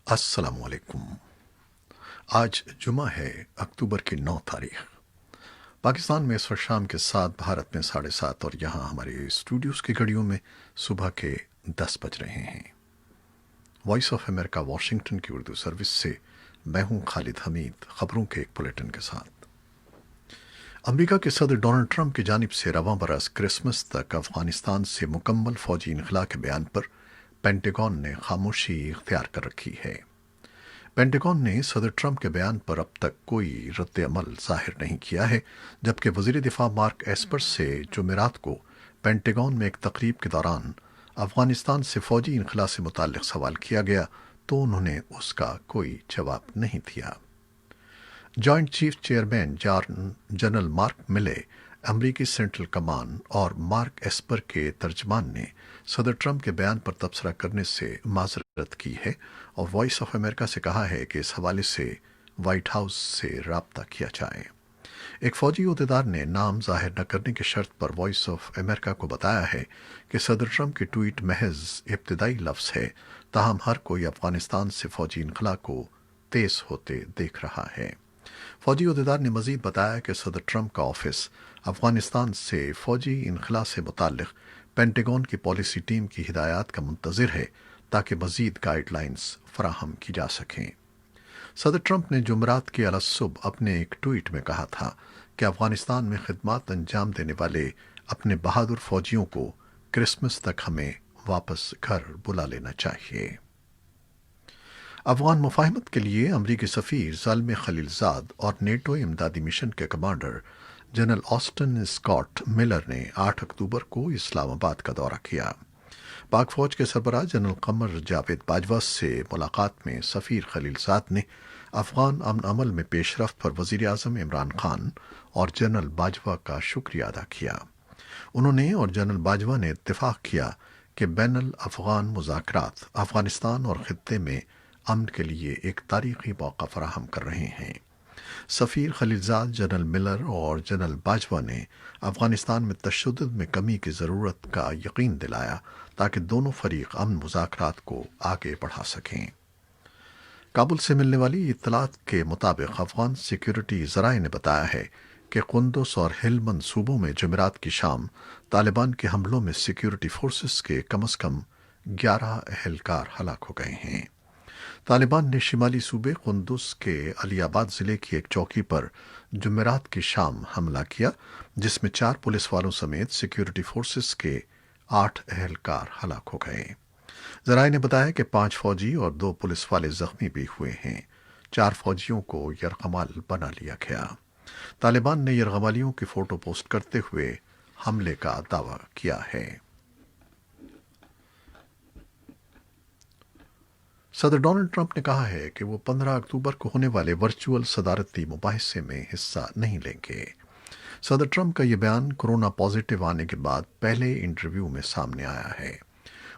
السلام علیکم۔ آج جمعہ ہے، اکتوبر کی 9 تاریخ۔ پاکستان میں اس وقت شام کے 7، بھارت میں 7:30 اور یہاں ہمارے اسٹوڈیوز کی گھڑیوں میں صبح کے 10 بج رہے ہیں۔ وائس آف امریکہ واشنگٹن کی اردو سروس سے میں ہوں خالد حمید، خبروں کے ایک بلیٹن کے ساتھ۔ امریکہ کے صدر ڈونلڈ ٹرمپ کی جانب سے رواں برس کرسمس تک افغانستان سے مکمل فوجی انخلاء کے بیان پر پینٹاگون نے خاموشی اختیار کر رکھی ہے۔ پینٹاگون نے صدر ٹرمپ کے بیان پر اب تک کوئی رد عمل ظاہر نہیں کیا ہے، جبکہ وزیر دفاع مارک ایسپر سے جمعرات کو پینٹاگون میں ایک تقریب کے دوران افغانستان سے فوجی انخلاء سے متعلق سوال کیا گیا تو انہوں نے اس کا کوئی جواب نہیں دیا۔ Joint chief chairman general mark ملے، امریکی سینٹرل کمانڈ اور مارک ایسپر کے ترجمان نے صدر ٹرمپ کے بیان پر تبصرہ کرنے سے معذرت کی ہے اور وائس آف امریکہ سے کہا ہے کہ اس حوالے سے وائٹ ہاؤس سے رابطہ کیا جائے۔ ایک فوجی عہدیدار نے نام ظاہر نہ کرنے کی شرط پر وائس آف امریکہ کو بتایا ہے کہ صدر ٹرمپ کی ٹویٹ محض ابتدائی لفظ ہے، تاہم ہر کوئی افغانستان سے فوجی انخلاء کو تیز ہوتے دیکھ رہا ہے۔ فوجی عہدیدار نے مزید بتایا کہ صدر ٹرمپ کا آفس افغانستان سے فوجی انخلاء سے متعلق پینٹاگون کی پالیسی ٹیم کی ہدایات کا منتظر ہے تاکہ مزید گائیڈ لائنز فراہم کی جا سکیں۔ صدر ٹرمپ نے جمعرات کی الصبح اپنے ایک ٹویٹ میں کہا تھا کہ افغانستان میں خدمات انجام دینے والے اپنے بہادر فوجیوں کو کرسمس تک ہمیں واپس گھر بلا لینا چاہیے۔ افغان مفاہمت کے لیے امریکی سفیر زلمے خلیلزاد اور نیٹو امدادی مشن کے commander general Aston Scott Miller نے 8 اکتوبر کو اسلام آباد کا دورہ کیا۔ پاک فوج کے سربراہ جنرل قمر جاوید باجوہ سے ملاقات میں سفیر خلیلزاد نے افغان امن عمل میں پیش رفت پر وزیر اعظم عمران خان اور جنرل باجوہ کا شکریہ ادا کیا۔ انہوں نے اور جنرل باجوہ نے اتفاق کیا کہ بین الافغان مذاکرات افغانستان اور خطے میں امن کے لیے ایک تاریخی موقع فراہم کر رہے ہیں۔ سفیر خلیلزاد، جنرل ملر اور جنرل باجوہ نے افغانستان میں تشدد میں کمی کی ضرورت کا یقین دلایا تاکہ دونوں فریق امن مذاکرات کو آگے بڑھا سکیں۔ کابل سے ملنے والی اطلاعات کے مطابق افغان سیکیورٹی ذرائع نے بتایا ہے کہ قندوز اور ہلمند صوبوں میں جمعرات کی شام طالبان کے حملوں میں سیکیورٹی فورسز کے کم از کم 11 اہلکار ہلاک ہو گئے ہیں۔ طالبان نے شمالی صوبے قندوز کے علی آباد ضلع کی ایک چوکی پر جمعرات کی شام حملہ کیا، جس میں 4 پولیس والوں سمیت سیکیورٹی فورسز کے 8 اہلکار ہلاک ہو گئے۔ ذرائع نے بتایا کہ 5 فوجی اور 2 پولیس والے زخمی بھی ہوئے ہیں۔ 4 فوجیوں کو یرغمال بنا لیا گیا۔ طالبان نے یرغمالیوں کی فوٹو پوسٹ کرتے ہوئے حملے کا دعویٰ کیا ہے۔ صدر ڈونلڈ ٹرمپ نے کہا ہے کہ وہ 15 اکتوبر کو ہونے والے ورچوئل صدارتی مباحثے میں حصہ نہیں لیں گے۔ صدر ٹرمپ کا یہ بیان کورونا پازیٹیو آنے کے بعد پہلے انٹرویو میں سامنے آیا ہے۔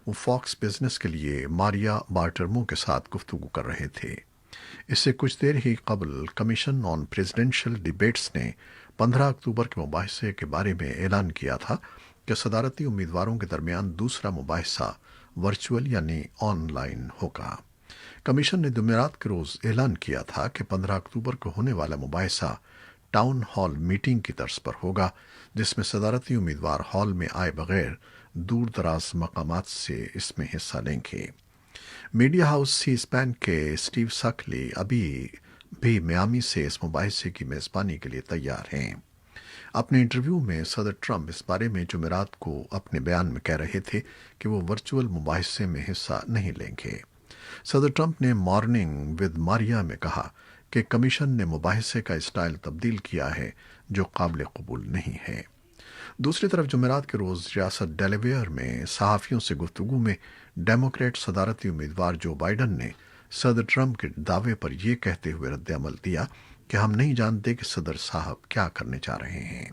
وہ فاکس بزنس کے لیے ماریا بارٹرمو کے ساتھ گفتگو کر رہے تھے۔ اس سے کچھ دیر ہی قبل کمیشن آن پریزیڈنشل ڈیبیٹس نے 15 اکتوبر کے مباحثے کے بارے میں اعلان کیا تھا کہ صدارتی امیدواروں کے درمیان دوسرا مباحثہ ورچوئل یعنی آن لائن ہوگا۔ کمیشن نے جمعرات کے روز اعلان کیا تھا کہ 15 اکتوبر کو ہونے والا مباحثہ ٹاؤن ہال میٹنگ کی طرز پر ہوگا، جس میں صدارتی امیدوار ہال میں آئے بغیر دور دراز مقامات سے اس میں حصہ لیں گے۔ میڈیا ہاؤس سی اسپین کے اسٹیو ساکلی ابھی بھی میامی سے اس مباحثے کی میزبانی کے لیے تیار ہیں۔ اپنے انٹرویو میں صدر ٹرمپ اس بارے میں جمعرات کو اپنے بیان میں کہہ رہے تھے کہ وہ ورچوئل مباحثے میں حصہ نہیں لیں گے۔ صدر ٹرمپ نے مارننگ ود ماریا میں کہا کہ کمیشن نے مباحثے کا اسٹائل تبدیل کیا ہے جو قابل قبول نہیں ہے۔ دوسری طرف جمعرات کے روز ریاست ڈیلاویئر میں صحافیوں سے گفتگو میں ڈیموکریٹ صدارتی امیدوار جو بائیڈن نے صدر ٹرمپ کے دعوے پر یہ کہتے ہوئے رد عمل دیا کہ ہم نہیں جانتے کہ صدر صاحب کیا کرنے جا رہے ہیں،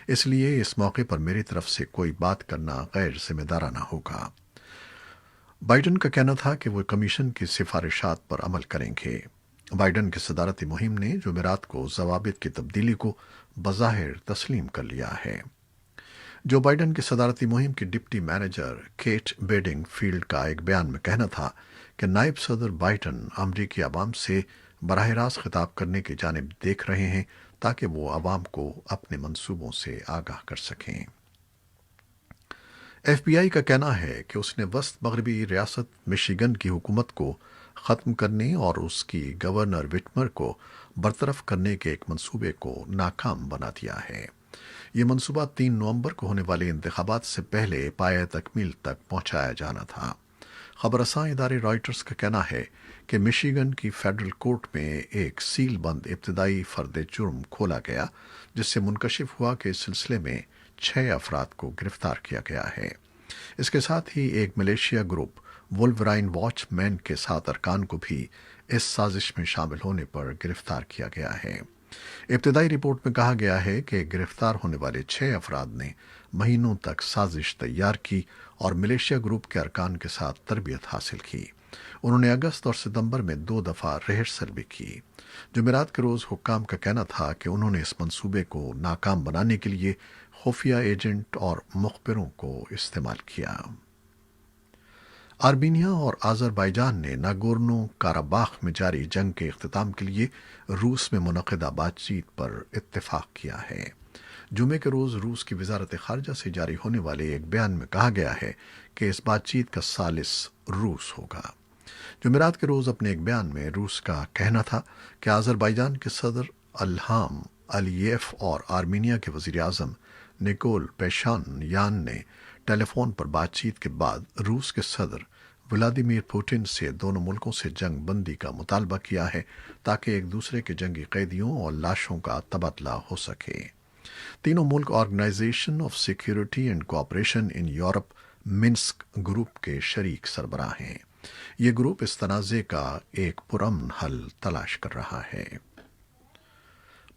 اس لیے اس موقع پر میری طرف سے کوئی بات کرنا غیر ذمہ دارانہ ہوگا۔ بائیڈن کا کہنا تھا کہ وہ کمیشن کی سفارشات پر عمل کریں گے۔ بائیڈن کی صدارتی مہم نے جمعرات کو ضوابط کی تبدیلی کو بظاہر تسلیم کر لیا ہے۔ جو بائیڈن کی صدارتی مہم کی deputy manager Kate Bedingfield کا ایک بیان میں کہنا تھا کہ نائب صدر بائیڈن امریکی عوام سے براہ راست خطاب کرنے کی جانب دیکھ رہے ہیں تاکہ وہ عوام کو اپنے منصوبوں سے آگاہ کر سکیں۔ ایف بی آئی کا کہنا ہے کہ اس نے وسط مغربی ریاست مشیگن کی حکومت کو ختم کرنے اور اس کی گورنر وٹمر کو برطرف کرنے کے ایک منصوبے کو ناکام بنا دیا ہے۔ یہ منصوبہ 3 نومبر کو ہونے والے انتخابات سے پہلے پایہ تکمیل تک پہنچایا جانا تھا۔ خبر رساں ادارے رائٹرز کا کہنا ہے کہ مشیگن کی فیڈرل کورٹ میں ایک سیل بند ابتدائی فرد جرم کھولا گیا، جس سے منکشف ہوا کہ اس سلسلے میں 6 افراد کو گرفتار کیا گیا ہے۔ اس کے ساتھ ہی ایک ملیشیا گروپ وولورائن واچ مین کے 7 ارکان کو بھی اس سازش میں شامل ہونے پر گرفتار کیا گیا ہے۔ ابتدائی رپورٹ میں کہا گیا ہے کہ گرفتار ہونے والے 6 افراد نے مہینوں تک سازش تیار کی اور ملیشیا گروپ کے ارکان کے ساتھ تربیت حاصل کی۔ انہوں نے اگست اور ستمبر میں 2 دفعہ ریہرسل بھی کی۔ جمعرات کے روز حکام کا کہنا تھا کہ انہوں نے اس منصوبے کو ناکام بنانے کے لیے خفیہ ایجنٹ اور مخبروں کو استعمال کیا۔ آرمینیا اور آذربائیجان نے ناگورنو کاراباخ میں جاری جنگ کے اختتام کے لیے روس میں منعقدہ بات چیت پر اتفاق کیا ہے۔ جمعے کے روز روس کی وزارت خارجہ سے جاری ہونے والے ایک بیان میں کہا گیا ہے کہ اس بات چیت کا ثالث روس ہوگا۔ جمعرات کے روز اپنے ایک بیان میں روس کا کہنا تھا کہ آذربائیجان کے صدر الہام علییف اور آرمینیا کے وزیر اعظم نکول پیشان یان نے ٹیلی فون پر بات چیت کے بعد روس کے صدر ولادیمیر پوٹن سے دونوں ملکوں سے جنگ بندی کا مطالبہ کیا ہے تاکہ ایک دوسرے کے جنگی قیدیوں اور لاشوں کا تبادلہ ہو سکے۔ تینوں ملک organisation of security and cooperation in Europe Minsk group کے شریک سربراہ ہیں۔ یہ گروپ اس تنازع کا ایک پرامن حل تلاش کر رہا ہے۔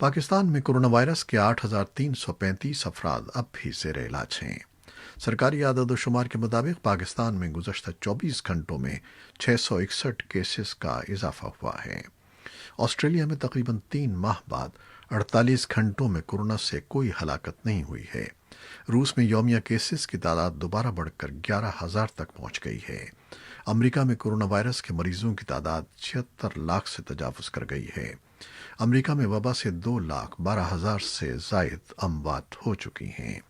پاکستان میں کورونا وائرس کے 8,335 افراد اب بھی زیر علاج ہیں۔ سرکاری اعداد و شمار کے مطابق پاکستان میں گزشتہ 24 گھنٹوں میں 661 کیسز کا اضافہ ہوا ہے۔ آسٹریلیا میں تقریباً 3 ماہ بعد 48 گھنٹوں میں کورونا سے کوئی ہلاکت نہیں ہوئی ہے۔ روس میں یومیہ کیسز کی تعداد دوبارہ بڑھ کر 11,000 تک پہنچ گئی ہے۔ امریکہ میں کورونا وائرس کے مریضوں کی تعداد 76 لاکھ سے تجاوز کر گئی ہے۔ امریکہ میں وبا سے 2,12,000 سے زائد اموات ہو چکی ہیں۔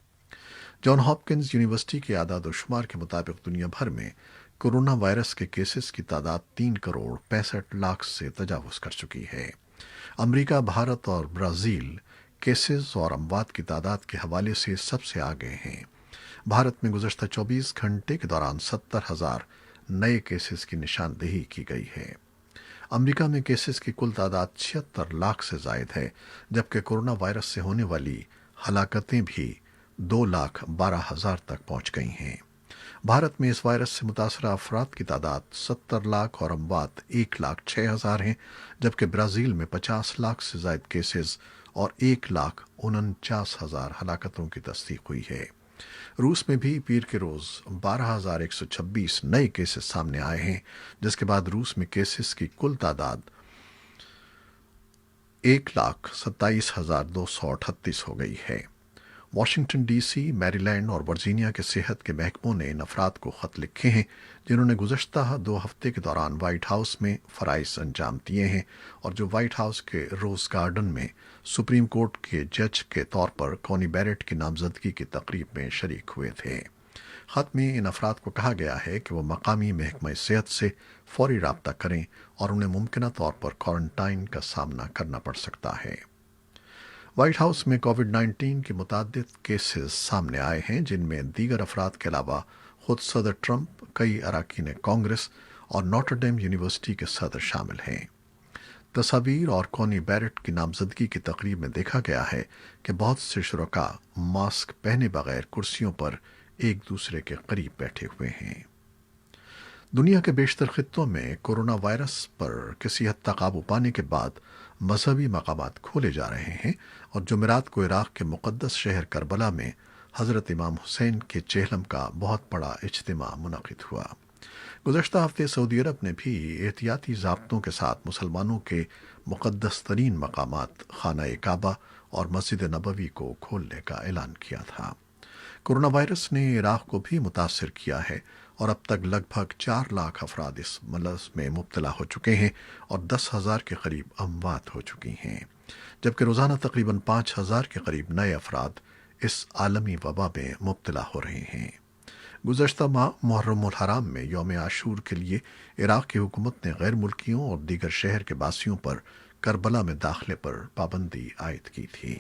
جان ہاپکنز یونیورسٹی کے اعداد و شمار کے مطابق دنیا بھر میں کورونا وائرس کے کیسز کی تعداد 3 کروڑ 65 لاکھ سے تجاوز کر چکی ہے۔ امریکہ، بھارت اور برازیل کیسز اور اموات کی تعداد کے حوالے سے سب سے آگے ہیں۔ بھارت میں گزشتہ 24 گھنٹے کے دوران 70,000 نئے کیسز کی نشاندہی کی گئی ہے۔ امریکہ میں کیسز کی کل تعداد 76 لاکھ سے زائد ہے، جبکہ کورونا وائرس سے ہونے والی ہلاکتیں بھی 2,12,000 تک پہنچ گئی ہیں۔ بھارت میں اس وائرس سے متاثرہ افراد کی تعداد 70 لاکھ اور اموات 1,06,000 ہیں، جبکہ برازیل میں 50 لاکھ سے زائد کیسز اور 1,49,000 ہلاکتوں کی تصدیق ہوئی ہے۔ روس میں بھی پیر کے روز 12,126 نئے کیسز سامنے آئے ہیں، جس کے بعد روس میں کیسز کی کل تعداد 1,27,238 ہو گئی ہے۔ واشنگٹن ڈی سی، میری لینڈ اور ورجینیا کے صحت کے محکموں نے ان افراد کو خط لکھے ہیں جنہوں نے گزشتہ 2 ہفتے کے دوران وائٹ ہاؤس میں فرائض انجام دیے ہیں اور جو وائٹ ہاؤس کے روز گارڈن میں سپریم کورٹ کے جج کے طور پر کونی بیرٹ کی نامزدگی کی تقریب میں شریک ہوئے تھے۔ خط میں ان افراد کو کہا گیا ہے کہ وہ مقامی محکمہ صحت سے فوری رابطہ کریں اور انہیں ممکنہ طور پر کوارنٹائن کا سامنا کرنا پڑ سکتا ہے۔ وائٹ ہاؤس میں کووڈ-19 کے متعدد کیسز سامنے آئے ہیں، جن میں دیگر افراد کے علاوہ خود صدر ٹرمپ، کئی اراکین کانگریس اور نوٹر ڈیم یونیورسٹی کے صدر شامل ہیں۔ تصاویر اور کونی بیرٹ کی نامزدگی کی تقریب میں دیکھا گیا ہے کہ بہت سے شرکاء ماسک پہنے بغیر کرسیوں پر ایک دوسرے کے قریب بیٹھے ہوئے ہیں۔ دنیا کے بیشتر خطوں میں کورونا وائرس پر کسی حد تک قابو پانے کے بعد مذہبی مقامات کھولے جا رہے ہیں اور جمعرات کو عراق کے مقدس شہر کربلا میں حضرت امام حسین کے چہلم کا بہت بڑا اجتماع منعقد ہوا۔ گزشتہ ہفتے سعودی عرب نے بھی احتیاطی ضابطوں کے ساتھ مسلمانوں کے مقدس ترین مقامات خانہ کعبہ اور مسجد نبوی کو کھولنے کا اعلان کیا تھا۔ کورونا وائرس نے عراق کو بھی متاثر کیا ہے اور اب تک لگ بھگ 4 لاکھ افراد اس مرض میں مبتلا ہو چکے ہیں اور 10,000 کے قریب اموات ہو چکی ہیں، جبکہ روزانہ تقریباً 5,000 کے قریب نئے افراد اس عالمی وبا میں مبتلا ہو رہے ہیں۔ گزشتہ ماہ محرم الحرام میں یوم عاشور کے لیے عراق کی حکومت نے غیر ملکیوں اور دیگر شہر کے باسیوں پر کربلا میں داخلے پر پابندی عائد کی تھی۔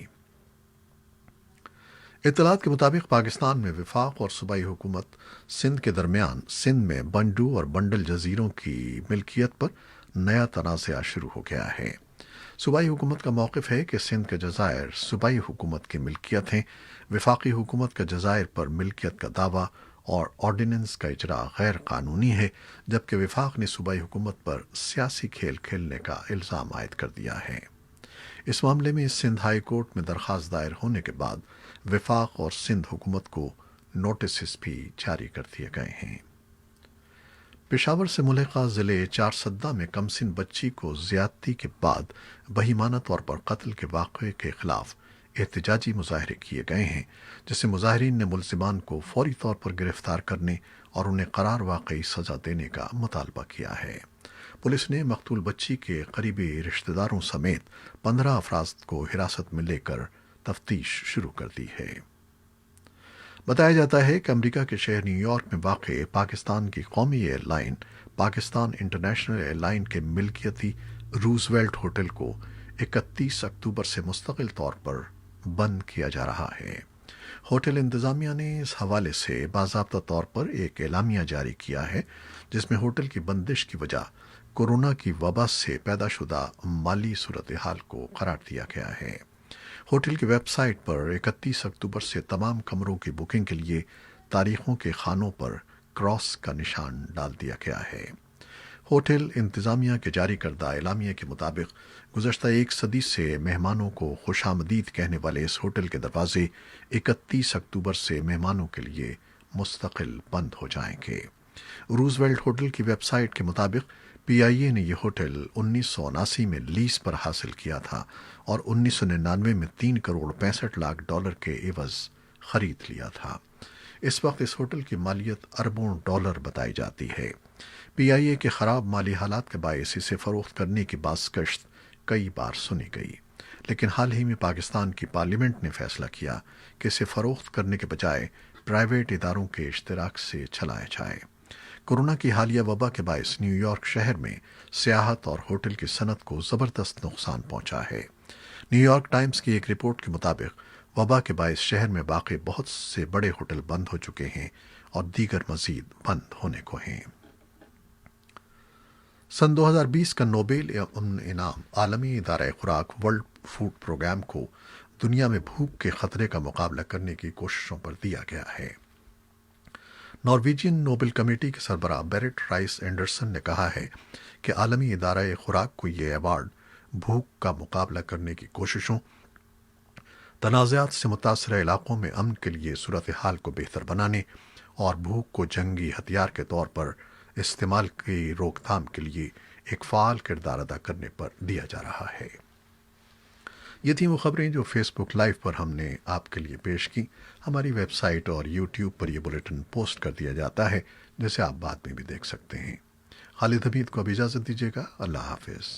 اطلاعات کے مطابق پاکستان میں وفاق اور صوبائی حکومت سندھ کے درمیان سندھ میں بنڈو اور بنڈل جزیروں کی ملکیت پر نیا تنازعہ شروع ہو گیا ہے۔ صوبائی حکومت کا موقف ہے کہ سندھ کے جزائر صوبائی حکومت کی ملکیت ہیں۔ وفاقی حکومت کا جزائر پر ملکیت کا دعویٰ اور آرڈیننس کا اجرا غیر قانونی ہے، جبکہ وفاق نے صوبائی حکومت پر سیاسی کھیل کھیلنے کا الزام عائد کر دیا ہے۔ اس معاملے میں سندھ ہائی کورٹ میں درخواست دائر ہونے کے بعد وفاق اور سندھ حکومت کو نوٹسز بھی جاری کر دیے گئے ہیں۔ پشاور سے ملحقہ ضلع چارسدہ میں کمسن بچی کو زیادتی کے بعد بہیمانہ طور پر قتل کے واقعے کے خلاف احتجاجی مظاہرے کیے گئے ہیں، جس سے مظاہرین نے ملزمان کو فوری طور پر گرفتار کرنے اور انہیں قرار واقعی سزا دینے کا مطالبہ کیا ہے۔ پولیس نے مقتول بچی کے قریبی رشتہ داروں سمیت 15 افراد کو حراست میں لے کر تفتیش شروع کر دی ہے۔ بتایا جاتا ہے کہ امریکہ کے شہر نیو یارک میں واقع پاکستان کی قومی airline Pakistan international airline کے ملکیتی روزویلٹ ہوٹل کو 31 اکتوبر سے مستقل طور پر بند کیا جا رہا ہے۔ ہوٹل انتظامیہ نے اس حوالے سے باضابطہ طور پر ایک اعلامیہ جاری کیا ہے، جس میں ہوٹل کی بندش کی وجہ کورونا کی وبا سے پیدا شدہ مالی صورتحال کو قرار دیا گیا ہے۔ ہوٹل کی ویب سائٹ پر 31 اکتوبر سے تمام کمروں کی بکنگ کے لیے تاریخوں کے خانوں پر کراس کا نشان ڈال دیا گیا ہے۔ ہوٹل انتظامیہ کے جاری کردہ اعلامیہ کے مطابق گزشتہ ایک صدی سے مہمانوں کو خوش آمدید کہنے والے اس ہوٹل کے دروازے 31 اکتوبر سے مہمانوں کے لیے مستقل بند ہو جائیں گے۔ روزویلٹ ہوٹل کی ویب سائٹ کے مطابق پی آئی اے نے یہ ہوٹل 1979 میں لیز پر حاصل کیا تھا اور 1999 میں 3 کروڑ 65 لاکھ ڈالر کے عوض خرید لیا تھا۔ اس وقت اس ہوٹل کی مالیت اربوں ڈالر بتائی جاتی ہے۔ پی آئی اے کے خراب مالی حالات کے باعث اسے فروخت کرنے کی بازگشت کئی بار سنی گئی، لیکن حال ہی میں پاکستان کی پارلیمنٹ نے فیصلہ کیا کہ اسے فروخت کرنے کے بجائے پرائیویٹ اداروں کے اشتراک سے چلایا جائے۔ کورونا کی حالیہ وبا کے باعث نیو یارک شہر میں سیاحت اور ہوٹل کی صنعت کو زبردست نقصان پہنچا ہے۔ نیو یارک ٹائمز کی ایک رپورٹ کے مطابق وبا کے باعث شہر میں واقع بہت سے بڑے ہوٹل بند ہو چکے ہیں اور دیگر مزید بند ہونے کو ہیں۔ سن 2020 کا نوبیل امن انعام عالمی ادارہ خوراک ورلڈ فوڈ پروگرام کو دنیا میں بھوک کے خطرے کا مقابلہ کرنے کی کوششوں پر دیا گیا ہے۔ نارویجین نوبل کمیٹی کے سربراہ بیرٹ رائس اینڈرسن نے کہا ہے کہ عالمی ادارہ خوراک کو یہ ایوارڈ بھوک کا مقابلہ کرنے کی کوششوں، تنازعات سے متاثرہ علاقوں میں امن کے لیے صورتحال کو بہتر بنانے اور بھوک کو جنگی ہتھیار کے طور پر استعمال کی روک تھام کے لیے ایک فعال کردار ادا کرنے پر دیا جا رہا ہے۔ یہ تھیں وہ خبریں جو فیس بک لائیو پر ہم نے آپ کے لیے پیش کی۔ ہماری ویب سائٹ اور یوٹیوب پر یہ بلیٹن پوسٹ کر دیا جاتا ہے، جسے آپ بعد میں بھی دیکھ سکتے ہیں۔ خالد حمید کو اب اجازت دیجیے گا۔ اللہ حافظ۔